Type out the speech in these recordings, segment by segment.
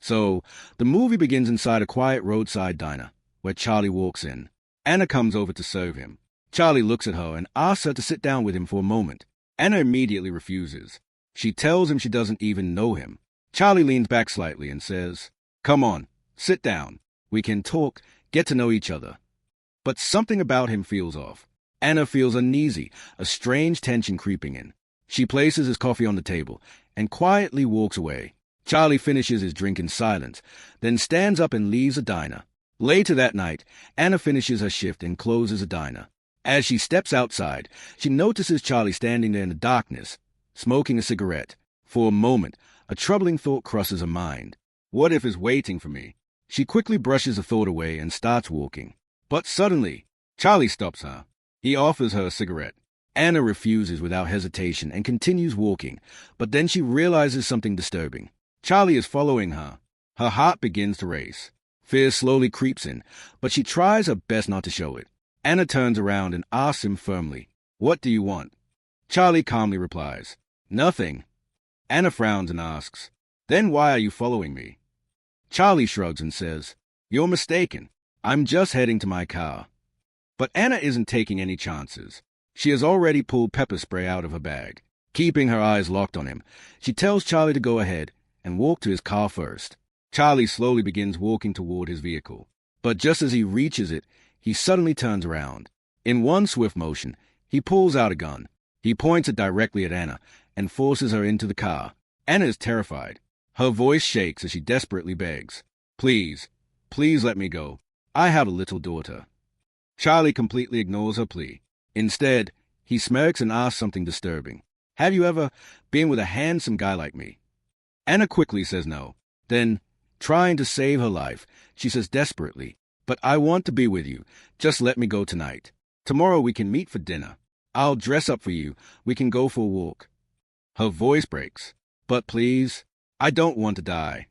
So, the movie begins inside a quiet roadside diner, where Charlie walks in. Anna comes over to serve him. Charlie looks at her and asks her to sit down with him for a moment. Anna immediately refuses. She tells him she doesn't even know him. Charlie leans back slightly and says, "Come on, sit down. We can talk, get to know each other." But something about him feels off. Anna feels uneasy, a strange tension creeping in. She places his coffee on the table and quietly walks away. Charlie finishes his drink in silence, then stands up and leaves the diner. Later that night, Anna finishes her shift and closes the diner. As she steps outside, she notices Charlie standing there in the darkness, smoking a cigarette. For a moment, a troubling thought crosses her mind. What if he's waiting for me? She quickly brushes the thought away and starts walking. But suddenly, Charlie stops her. He offers her a cigarette. Anna refuses without hesitation and continues walking, but then she realizes something disturbing. Charlie is following her. Her heart begins to race. Fear slowly creeps in, but she tries her best not to show it. Anna turns around and asks him firmly, "What do you want?" Charlie calmly replies, "Nothing." Anna frowns and asks, "Then why are you following me?" Charlie shrugs and says, "You're mistaken. I'm just heading to my car." But Anna isn't taking any chances. She has already pulled pepper spray out of her bag. Keeping her eyes locked on him, she tells Charlie to go ahead and walk to his car first. Charlie slowly begins walking toward his vehicle. But just as he reaches it, he suddenly turns around. In one swift motion, he pulls out a gun. He points it directly at Anna and forces her into the car. Anna is terrified. Her voice shakes as she desperately begs, "Please, please let me go. I have a little daughter." Charlie completely ignores her plea. Instead, he smirks and asks something disturbing. "Have you ever been with a handsome guy like me?" Anna quickly says no. Then, trying to save her life, she says desperately, "But I want to be with you. Just let me go tonight. Tomorrow we can meet for dinner. I'll dress up for you. We can go for a walk." Her voice breaks. "But please, I don't want to die."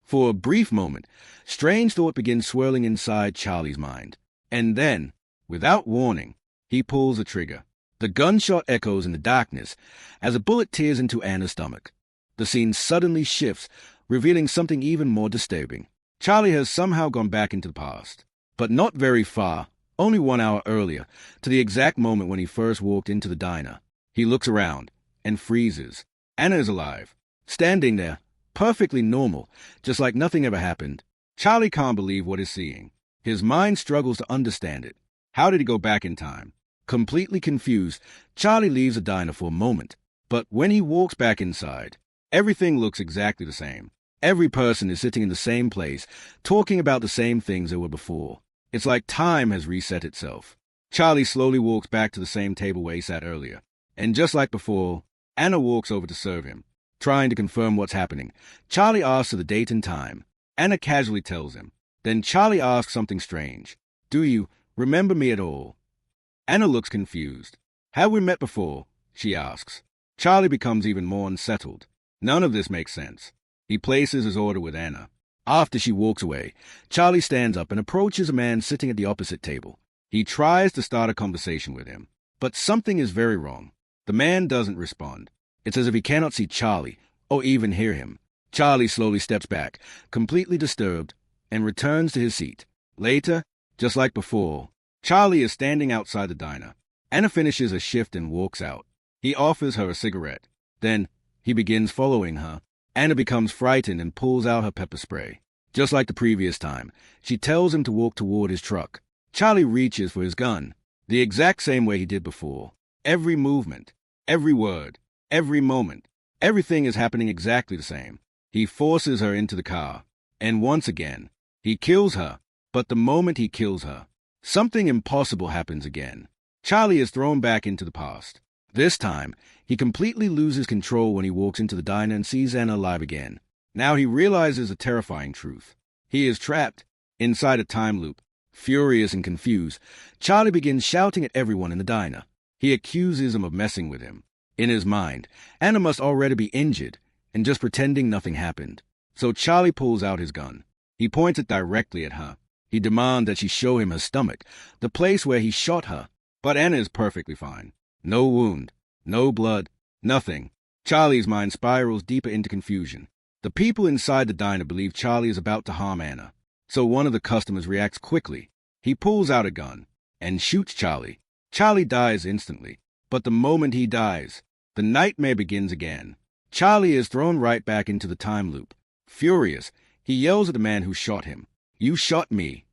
For a brief moment, strange thought begins swirling inside Charlie's mind. And then, without warning, he pulls the trigger. The gunshot echoes in the darkness as a bullet tears into Anna's stomach. The scene suddenly shifts, revealing something even more disturbing. Charlie has somehow gone back into the past, but not very far, only 1 hour earlier, to the exact moment when he first walked into the diner. He looks around and freezes. Anna is alive, standing there, perfectly normal, just like nothing ever happened. Charlie can't believe what he's seeing. His mind struggles to understand it. How did he go back in time? Completely confused, Charlie leaves the diner for a moment. But when he walks back inside, everything looks exactly the same. Every person is sitting in the same place, talking about the same things they were before. It's like time has reset itself. Charlie slowly walks back to the same table where he sat earlier. And just like before, Anna walks over to serve him. Trying to confirm what's happening, Charlie asks for the date and time. Anna casually tells him. Then Charlie asks something strange. "Do you remember me at all?" Anna looks confused. "Have we met before?" she asks. Charlie becomes even more unsettled. None of this makes sense. He places his order with Anna. After she walks away, Charlie stands up and approaches a man sitting at the opposite table. He tries to start a conversation with him, but something is very wrong. The man doesn't respond. It's as if he cannot see Charlie or even hear him. Charlie slowly steps back, completely disturbed, and returns to his seat. Later, just like before, Charlie is standing outside the diner. Anna finishes a shift and walks out. He offers her a cigarette. Then, he begins following her. Anna becomes frightened and pulls out her pepper spray. Just like the previous time, she tells him to walk toward his truck. Charlie reaches for his gun, the exact same way he did before. Every movement, every word, every moment, everything is happening exactly the same. He forces her into the car. And once again, he kills her. But the moment he kills her, something impossible happens again. Charlie is thrown back into the past. This time, he completely loses control when he walks into the diner and sees Anna alive again. Now he realizes a terrifying truth. He is trapped inside a time loop. Furious and confused, Charlie begins shouting at everyone in the diner. He accuses them of messing with him. In his mind, Anna must already be injured and just pretending nothing happened. So Charlie pulls out his gun. He points it directly at her. He demands that she show him her stomach, the place where he shot her. But Anna is perfectly fine. No wound, no blood, nothing. Charlie's mind spirals deeper into confusion. The people inside the diner believe Charlie is about to harm Anna, so one of the customers reacts quickly. He pulls out a gun and shoots Charlie. Charlie dies instantly, but the moment he dies, the nightmare begins again. Charlie is thrown right back into the time loop. Furious, he yells at the man who shot him, "You shot me."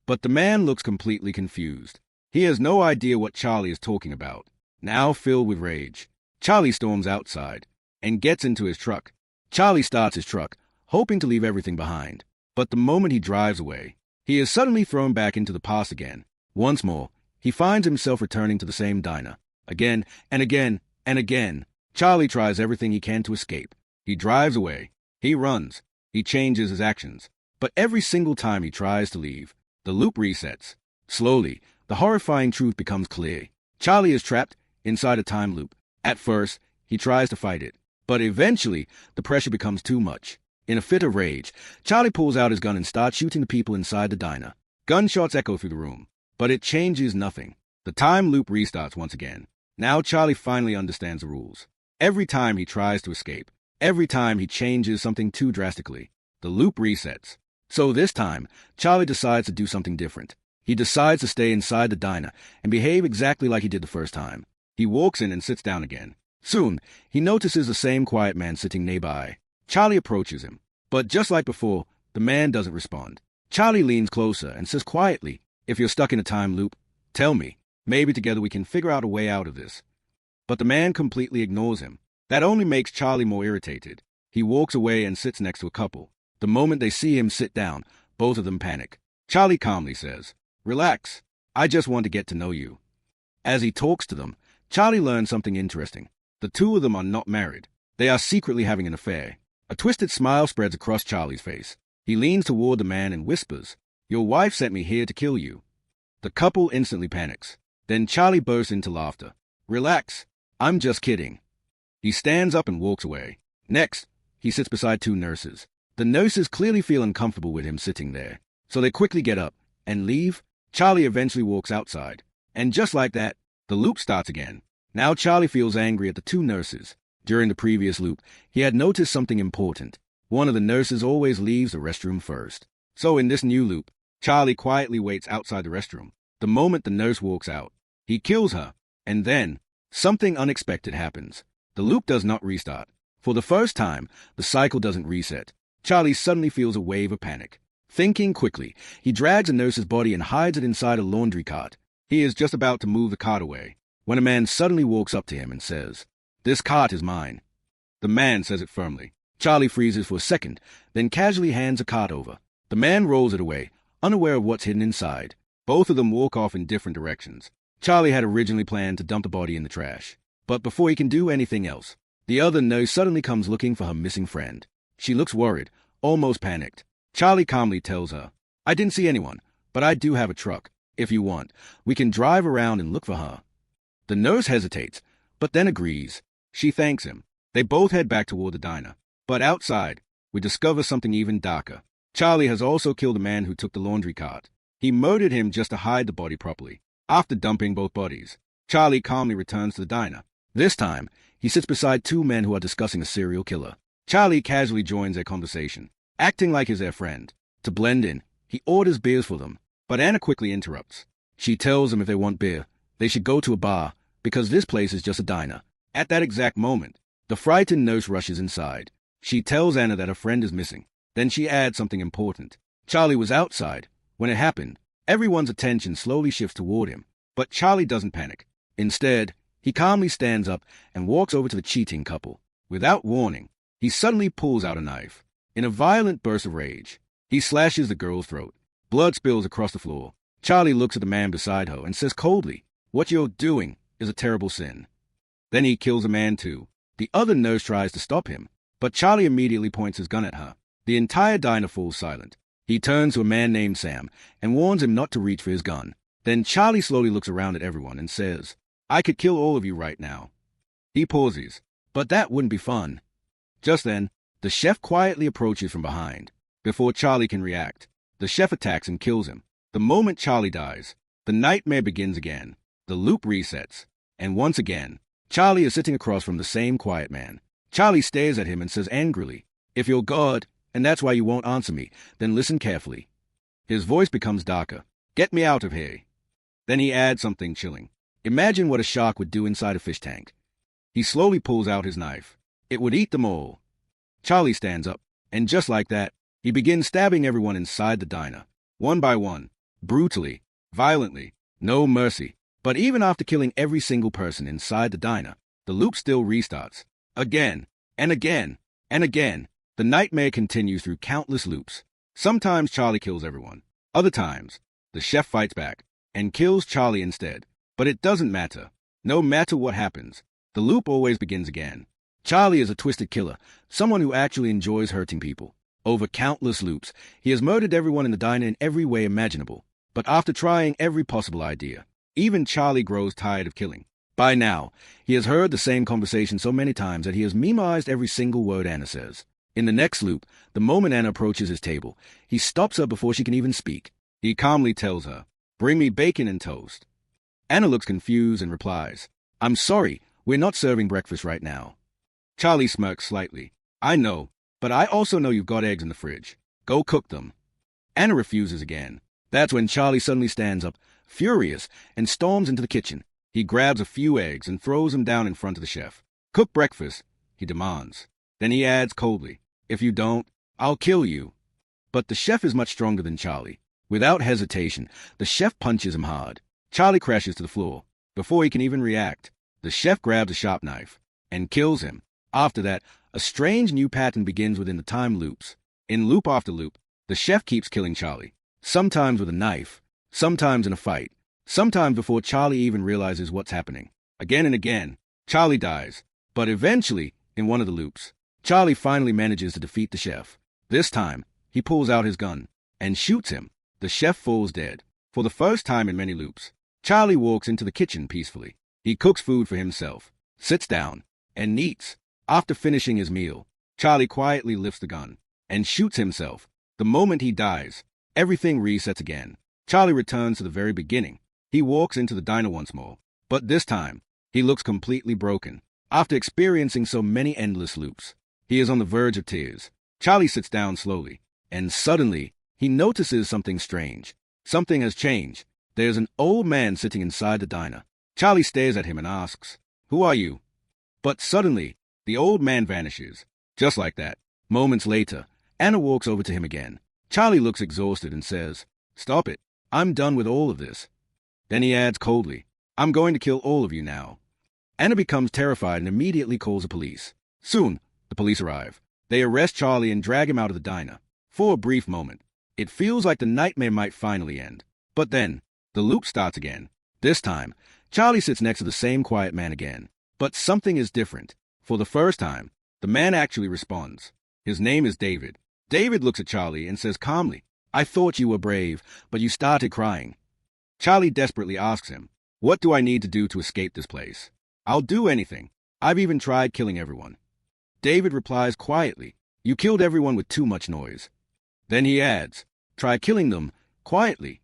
But the man looks completely confused. He has no idea what Charlie is talking about. Now filled with rage, Charlie storms outside and gets into his truck. Charlie starts his truck, hoping to leave everything behind. But the moment he drives away, he is suddenly thrown back into the past again. Once more, he finds himself returning to the same diner. Again and again and again, Charlie tries everything he can to escape. He drives away. He runs. He changes his actions. But every single time he tries to leave, the loop resets. Slowly, the horrifying truth becomes clear. Charlie is trapped inside a time loop. At first, he tries to fight it, but eventually, the pressure becomes too much. In a fit of rage, Charlie pulls out his gun and starts shooting the people inside the diner. Gunshots echo through the room, but it changes nothing. The time loop restarts once again. Now Charlie finally understands the rules. Every time he tries to escape, every time he changes something too drastically, the loop resets. So this time, Charlie decides to do something different. He decides to stay inside the diner and behave exactly like he did the first time. He walks in and sits down again. Soon, he notices the same quiet man sitting nearby. Charlie approaches him, but just like before, the man doesn't respond. Charlie leans closer and says quietly, "If you're stuck in a time loop, tell me. Maybe together we can figure out a way out of this." But the man completely ignores him. That only makes Charlie more irritated. He walks away and sits next to a couple. The moment they see him sit down, both of them panic. Charlie calmly says, "Relax. I just want to get to know you." As he talks to them, Charlie learns something interesting. The two of them are not married. They are secretly having an affair. A twisted smile spreads across Charlie's face. He leans toward the man and whispers, "Your wife sent me here to kill you." The couple instantly panics. Then Charlie bursts into laughter. "Relax. I'm just kidding." He stands up and walks away. Next, he sits beside two nurses. The nurses clearly feel uncomfortable with him sitting there, so they quickly get up and leave. Charlie eventually walks outside. And just like that, the loop starts again. Now Charlie feels angry at the two nurses. During the previous loop, he had noticed something important. One of the nurses always leaves the restroom first. So in this new loop, Charlie quietly waits outside the restroom. The moment the nurse walks out, he kills her. And then, something unexpected happens. The loop does not restart. For the first time, the cycle doesn't reset. Charlie suddenly feels a wave of panic. Thinking quickly, he drags a nurse's body and hides it inside a laundry cart. He is just about to move the cart away, when a man suddenly walks up to him and says, "This cart is mine." The man says it firmly. Charlie freezes for a second, then casually hands a cart over. The man rolls it away, unaware of what's hidden inside. Both of them walk off in different directions. Charlie had originally planned to dump the body in the trash. But before he can do anything else, the other nurse suddenly comes looking for her missing friend. She looks worried, almost panicked. Charlie calmly tells her, "I didn't see anyone, but I do have a truck. If you want, we can drive around and look for her." The nurse hesitates, but then agrees. She thanks him. They both head back toward the diner. But outside, we discover something even darker. Charlie has also killed the man who took the laundry cart. He murdered him just to hide the body properly. After dumping both bodies, Charlie calmly returns to the diner. This time, he sits beside two men who are discussing a serial killer. Charlie casually joins their conversation, acting like he's their friend. To blend in, he orders beers for them, but Anna quickly interrupts. She tells them if they want beer, they should go to a bar, because this place is just a diner. At that exact moment, the frightened nurse rushes inside. She tells Anna that her friend is missing. Then she adds something important. Charlie was outside. When it happened, everyone's attention slowly shifts toward him. But Charlie doesn't panic. Instead, he calmly stands up and walks over to the cheating couple. Without warning, he suddenly pulls out a knife. In a violent burst of rage, he slashes the girl's throat. Blood spills across the floor. Charlie looks at the man beside her and says coldly, "What you're doing is a terrible sin." Then he kills a man too. The other nurse tries to stop him, but Charlie immediately points his gun at her. The entire diner falls silent. He turns to a man named Sam and warns him not to reach for his gun. Then Charlie slowly looks around at everyone and says, "I could kill all of you right now." He pauses, but that wouldn't be fun. Just then, the chef quietly approaches from behind. Before Charlie can react, the chef attacks and kills him. The moment Charlie dies, the nightmare begins again. The loop resets, and once again, Charlie is sitting across from the same quiet man. Charlie stares at him and says angrily, If you're God, and that's why you won't answer me, then listen carefully. His voice becomes darker. Get me out of here. Then he adds something chilling. Imagine what a shark would do inside a fish tank. He slowly pulls out his knife. It would eat them all. Charlie stands up, and just like that, he begins stabbing everyone inside the diner. One by one. Brutally. Violently. No mercy. But even after killing every single person inside the diner, the loop still restarts. Again. And again. And again. The nightmare continues through countless loops. Sometimes Charlie kills everyone. Other times, the chef fights back and kills Charlie instead. But it doesn't matter. No matter what happens, the loop always begins again. Charlie is a twisted killer, someone who actually enjoys hurting people. Over countless loops, he has murdered everyone in the diner in every way imaginable. But after trying every possible idea, even Charlie grows tired of killing. By now, he has heard the same conversation so many times that he has memorized every single word Anna says. In the next loop, the moment Anna approaches his table, he stops her before she can even speak. He calmly tells her, "Bring me bacon and toast." Anna looks confused and replies, "I'm sorry, we're not serving breakfast right now." Charlie smirks slightly. "I know, but I also know you've got eggs in the fridge. Go cook them." Anna refuses again. That's when Charlie suddenly stands up, furious, and storms into the kitchen. He grabs a few eggs and throws them down in front of the chef. "Cook breakfast," he demands. Then he adds coldly, "If you don't, I'll kill you." But the chef is much stronger than Charlie. Without hesitation, the chef punches him hard. Charlie crashes to the floor. Before he can even react, the chef grabs a sharp knife and kills him. After that, a strange new pattern begins within the time loops. In loop after loop, the chef keeps killing Charlie. Sometimes with a knife, sometimes in a fight, sometimes before Charlie even realizes what's happening. Again and again, Charlie dies. But eventually, in one of the loops, Charlie finally manages to defeat the chef. This time, he pulls out his gun and shoots him. The chef falls dead. For the first time in many loops, Charlie walks into the kitchen peacefully. He cooks food for himself, sits down, and eats. After finishing his meal, Charlie quietly lifts the gun and shoots himself. The moment he dies, everything resets again. Charlie returns to the very beginning. He walks into the diner once more, but this time, he looks completely broken. After experiencing so many endless loops, he is on the verge of tears. Charlie sits down slowly, and suddenly, he notices something strange. Something has changed. There's an old man sitting inside the diner. Charlie stares at him and asks, "Who are you?" But suddenly, the old man vanishes. Just like that. Moments later, Anna walks over to him again. Charlie looks exhausted and says, "Stop it. I'm done with all of this." Then he adds coldly, "I'm going to kill all of you now." Anna becomes terrified and immediately calls the police. Soon, the police arrive. They arrest Charlie and drag him out of the diner. For a brief moment, it feels like the nightmare might finally end. But then, the loop starts again. This time, Charlie sits next to the same quiet man again. But something is different. For the first time, the man actually responds. His name is David. David looks at Charlie and says calmly, "I thought you were brave, but you started crying." Charlie desperately asks him, "What do I need to do to escape this place?" "I'll do anything. I've even tried killing everyone." David replies quietly, "You killed everyone with too much noise." Then he adds, "Try killing them quietly."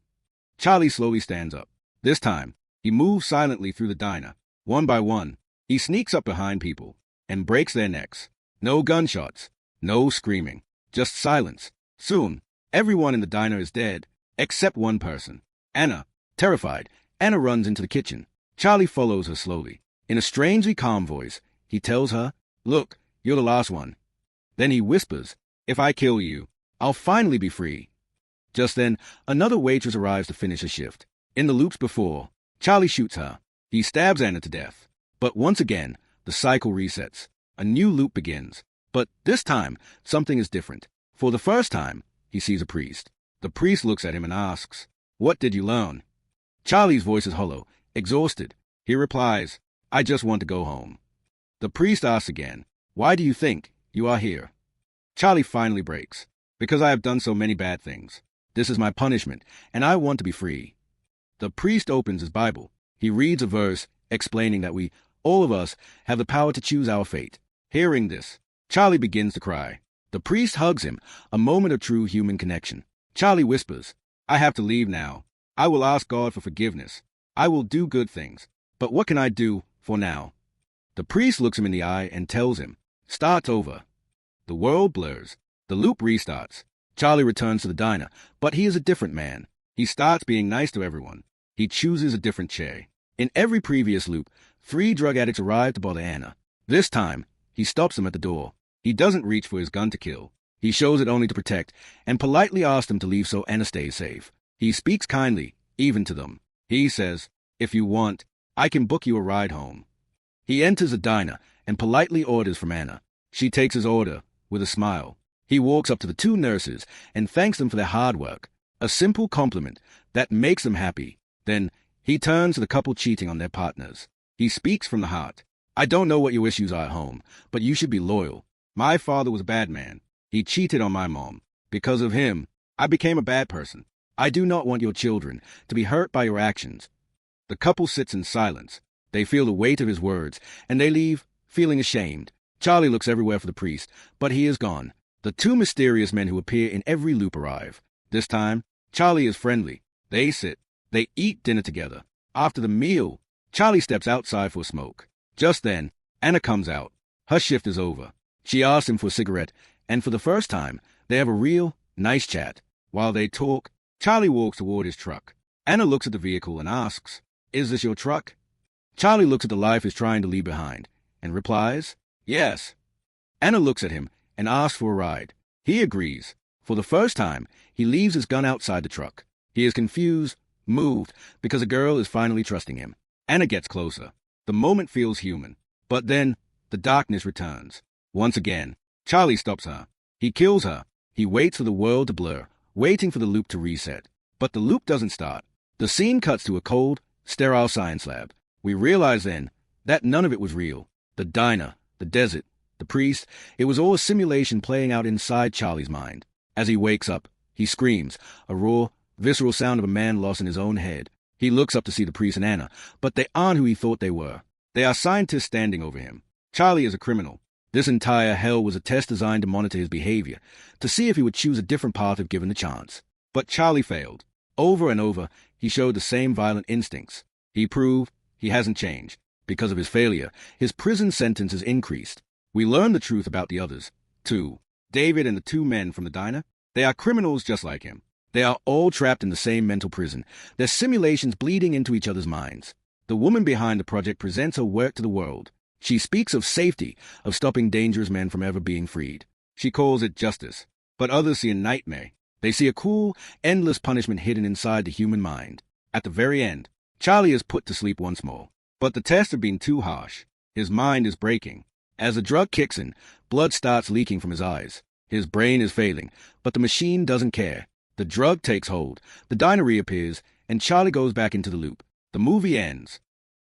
Charlie slowly stands up. This time, he moves silently through the diner. One by one, he sneaks up behind people and breaks their necks. No gunshots, no screaming, just silence. Soon, everyone in the diner is dead, except one person. Anna. Terrified, Anna runs into the kitchen. Charlie follows her slowly. In a strangely calm voice, he tells her, "Look, you're the last one." Then he whispers, "If I kill you, I'll finally be free." Just then, another waitress arrives to finish her shift. In the loops before, Charlie shoots her. He stabs Anna to death. But once again, the cycle resets. A new loop begins. But this time, something is different. For the first time, he sees a priest. The priest looks at him and asks, "What did you learn?" Charlie's voice is hollow, exhausted. He replies, "I just want to go home." The priest asks again, "Why do you think you are here?" Charlie finally breaks. "Because I have done so many bad things. This is my punishment, and I want to be free." The priest opens his Bible. He reads a verse explaining that we, all of us, have the power to choose our fate. Hearing this, Charlie begins to cry. The priest hugs him, a moment of true human connection. Charlie whispers, "I have to leave now. I will ask God for forgiveness. I will do good things. But what can I do for now?" The priest looks him in the eye and tells him, "Start over." The world blurs. The loop restarts. Charlie returns to the diner, but he is a different man. He starts being nice to everyone. He chooses a different chair. In every previous loop, 3 drug addicts arrive to bother Anna. This time, he stops them at the door. He doesn't reach for his gun to kill. He shows it only to protect, and politely asks them to leave so Anna stays safe. He speaks kindly, even to them. He says, "If you want, I can book you a ride home." He enters a diner and politely orders from Anna. She takes his order with a smile. He walks up to the 2 nurses and thanks them for their hard work. A simple compliment that makes them happy. Then he turns to the couple cheating on their partners. He speaks from the heart. "I don't know what your issues are at home, but you should be loyal. My father was a bad man. He cheated on my mom. Because of him, I became a bad person. I do not want your children to be hurt by your actions." The couple sits in silence. They feel the weight of his words, and they leave, feeling ashamed. Charlie looks everywhere for the priest, but he is gone. The 2 mysterious men who appear in every loop arrive. This time, Charlie is friendly. They sit. They eat dinner together. After the meal, Charlie steps outside for a smoke. Just then, Anna comes out. Her shift is over. She asks him for a cigarette, and for the first time, they have a real, nice chat. While they talk, Charlie walks toward his truck. Anna looks at the vehicle and asks, "Is this your truck?" Charlie looks at the life he's trying to leave behind, and replies, "Yes." Anna looks at him and asks for a ride. He agrees. For the first time, he leaves his gun outside the truck. He is confused, moved, because a girl is finally trusting him. Anna gets closer. The moment feels human. But then, the darkness returns. Once again, Charlie stops her. He kills her. He waits for the world to blur, waiting for the loop to reset. But the loop doesn't start. The scene cuts to a cold, sterile science lab. We realize then that none of it was real. The diner, the desert, the priest, it was all a simulation playing out inside Charlie's mind. As he wakes up, he screams, a raw, visceral sound of a man lost in his own head. He looks up to see the priest and Anna, but they aren't who he thought they were. They are scientists standing over him. Charlie is a criminal. This entire hell was a test designed to monitor his behavior, to see if he would choose a different path if given the chance. But Charlie failed. Over and over, he showed the same violent instincts. He proved he hasn't changed. Because of his failure, his prison sentence is increased. We learn the truth about the others, too. David and the 2 men from the diner, they are criminals just like him. They are all trapped in the same mental prison, their simulations bleeding into each other's minds. The woman behind the project presents her work to the world. She speaks of safety, of stopping dangerous men from ever being freed. She calls it justice. But others see a nightmare. They see a cruel, endless punishment hidden inside the human mind. At the very end, Charlie is put to sleep once more. But the tests have been too harsh. His mind is breaking. As the drug kicks in, blood starts leaking from his eyes. His brain is failing, but the machine doesn't care. The drug takes hold, the diner reappears, and Charlie goes back into the loop. The movie ends.